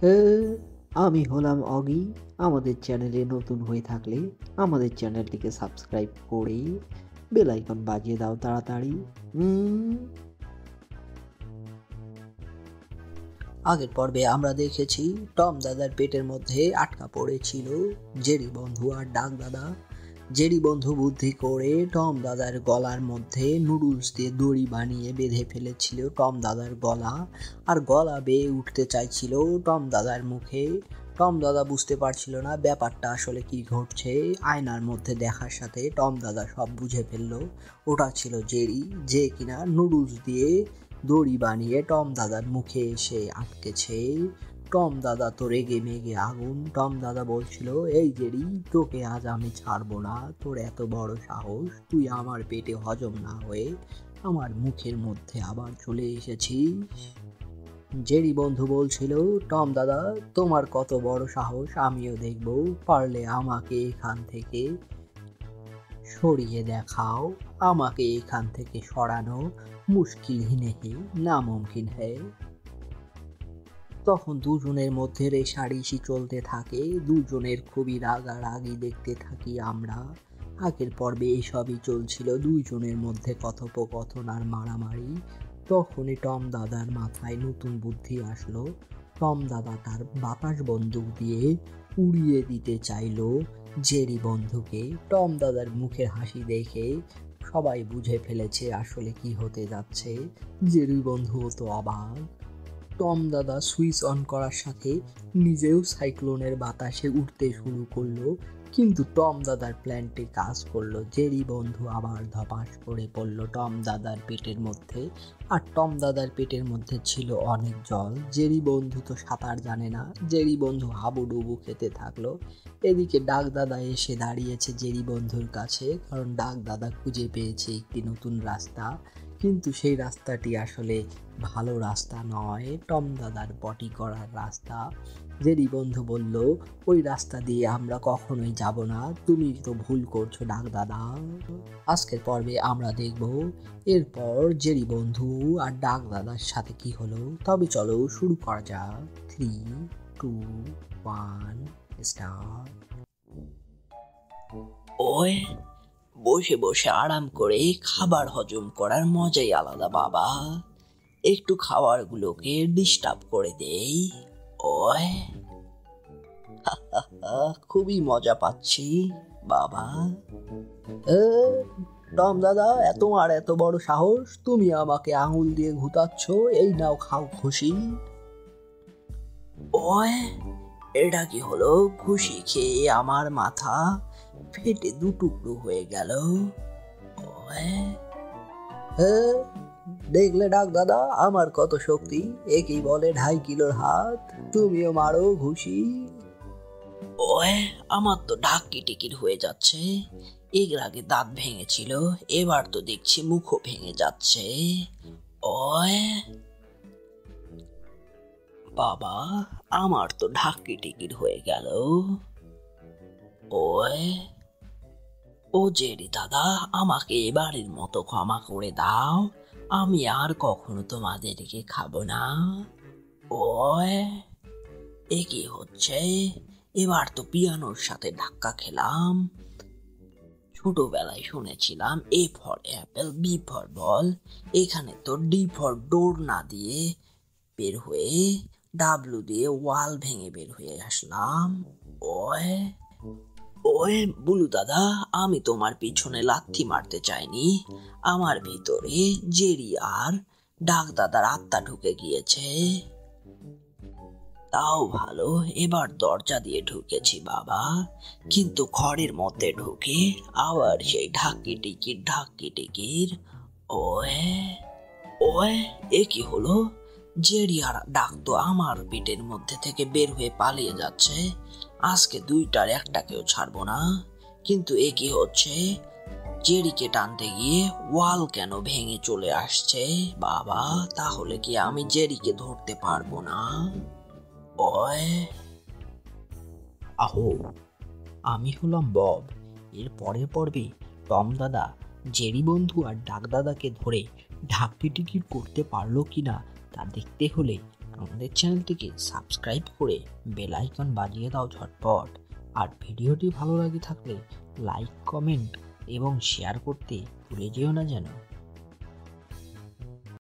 এ, আমি হলাম অগি। আমাদের চ্যানেলে নতুন হয়ে থাকলে আমাদের চ্যানেলটিকে সাবস্ক্রাইব করে বেল আইকন বাজিয়ে দাও তাড়াতাড়ি। উম, আগের পর্বে আমরা দেখেছি টম দাদার পেটের মধ্যে আটকা পড়েছিল জেরি বন্ধু আর ডাক দাদা। জেরি বন্ধু বুদ্ধি করে টম দাদার গলার মধ্যে নুডলস দিয়ে দড়ি বানিয়ে বেঁধে ফেলেছিল টম দাদার গলা, আর গলা বেয়ে উঠতে চাইছিল টম দাদার মুখে। টম দাদা বুঝতে পারছিল না ব্যাপারটা আসলে কি ঘটছে। আয়নার মধ্যে দেখার সাথে টম দাদা সব বুঝে ফেললো। ওটা ছিল জেরি, যে কিনা নুডলস দিয়ে দড়ি বানিয়ে টম দাদার মুখে এসে আটকেছে। টম দাদা তো রেগে মেগে আগুন। টম দাদা বলছিল, এই জেরি, তোকে আজ আমি ছাড়বো না। তোর এত বড় সাহস, তুই আমার পেটে হজম না হয়ে আমার মুখের মধ্যে আবার চলে এসেছিস। জেরি বন্ধু বলছিল, টম দাদা, তোমার কত বড় সাহস আমিও দেখব। পারলে আমাকে এখান থেকে সরিয়ে দেখাও। আমাকে এখান থেকে সরানো মুশকিল হি নেহি, নামুমকিন হ্যায়। তখন দুজনের মধ্যে রেষারেষি চলতে থাকে। দুজনের খুবই রাগারাগি দেখতে থাকি আমরা। আগের পর্বে এসবই চলছিল, দুইজনের মধ্যে কথোপকথন আর মারামারি। তখনই টম দাদার মাথায় নতুন বুদ্ধি আসলো। টম দাদা তার বাতাস বন্দুক দিয়ে উড়িয়ে দিতে চাইলো জেরি বন্ধুকে। টম দাদার মুখের হাসি দেখে সবাই বুঝে ফেলেছে আসলে কি হতে যাচ্ছে। জেরি বন্ধুও তো অবাক। টম দাদা সুইচ অন করার সাথে নিজেও সাইক্লোনের বাতাসে উঠতে শুরু করলো। কিন্তু টম দাদার প্ল্যানটি কাজ করলো। জেরি বন্ধু আবার ধপাস করে পড়লো টম দাদার পেটের মধ্যে। আর টম দাদার পেটের মধ্যে ছিল অনেক জল। জেরি বন্ধু তো সাঁতার জানে না। জেরি বন্ধু হাবুডুবু খেতে থাকলো। এদিকে ডাক দাদা এসে দাঁড়িয়েছে জেরি বন্ধুর কাছে, কারণ ডাক দাদা খুঁজে পেয়েছে একটি নতুন রাস্তা। কিন্তু সেই রাস্তাটি আসলে ভালো রাস্তা নয়, টম দাদার পটি করার রাস্তা। জেরি বন্ধু বলল, ওই রাস্তা দিয়ে আমরা কখনোই যাব না, তুমি তো ভুল করছো ডাক দাদা। আজকের পর্বে আমরা দেখব এরপর জেরি বন্ধু আর ডাক দাদার সাথে কি হলো। তবে চলো শুরু করা যাক। 3, 2, 1, স্টার্ট। ওই বসে বসে আরাম করে খাবার হজম করার মজাই আলাদা বাবা। একটু খাবারগুলোকে ডিস্টার্ব করে দেই। ওই খুবই মজা পাচ্ছি বাবা। টম দাদা, তোমার এত বড় সাহস, তুমি আমাকে আঙুল দিয়ে ঘুতাচ্ছ। এই নাও, খাও খুশি। ওই এটা কি হলো? খুশি খেয়ে আমার মাথা ফেটে দুটুকরো হয়ে গেল। ওই দেখলে ডাক দাদা, আমার কত শক্তি। একেই বলে 2.5 কিলোর হাত। তুমিও মারো ঘুষি। ওই আমার তো ঢাকি টিকির হয়ে যাচ্ছে। এর আগে দাঁত ভেঙেছিল, এবার তো দেখছি মুখও ভেঙে যাচ্ছে। ওই বাবা, আমার তো ঢাকি টিকির হয়ে গেল। ওই ও জেরি দাদা, আমাকে এবারের মতো ক্ষমা করে দাও। আমি আর কখনো তোমাদেরকে খাবো না। ওই এ কি হচ্ছে? এবার তো পিয়ানোর সাথে ধাক্কা খেলাম। ছোটবেলায় শুনেছিলাম A for apple, B for ball. এখানে তো ডি ফর ডোর না দিয়ে বের হয়ে ডাব্লু দিয়ে ওয়াল ভেঙে বের হয়ে আসলাম। ওই ওই বুলু দাদা, আমি তোমার পিছনে লাথি মারতে চাইনি। আমার ভিতরে জেরি আর ডাক দাদার আত্মা ঢুকে গিয়েছে। তাও ভালো, এবার দরজা দিয়ে ঢুকেছি বাবা। কিন্তু ঘরের মধ্যে ঢুকে আবার সেই ঢাকি টিকির। ওয়ে ওয়ে এ কি হলো? জেরি আর ডাক তো আমার পেটের মধ্যে থেকে বের হয়ে পালিয়ে যাচ্ছে। আজকে দুইটার একটাকেও ছাড়বো না। কিন্তু এ কি হচ্ছে? জেরিকে টানতে গিয়ে ওয়াল কেন ভেঙে চলে আসছে বাবা? তাহলে কি আমি জেরিকে ধরতে পারবো না? ওই আহো, আমি হলাম বব। এর পরের পর্বে টম দাদা জেরি বন্ধু আর ডাক দাদাকে ধরে ঢাকটি টিকিট করতে পারলো কিনা তা দেখতে হলে আমাদের চ্যানেলটিকে সাবস্ক্রাইব করে বেল আইকন বাজিয়ে দাও ঝটপট। আর ভিডিওটি ভালো লাগে থাকলে লাইক, কমেন্ট এবং শেয়ার করতে ভুলে যেও না যেন।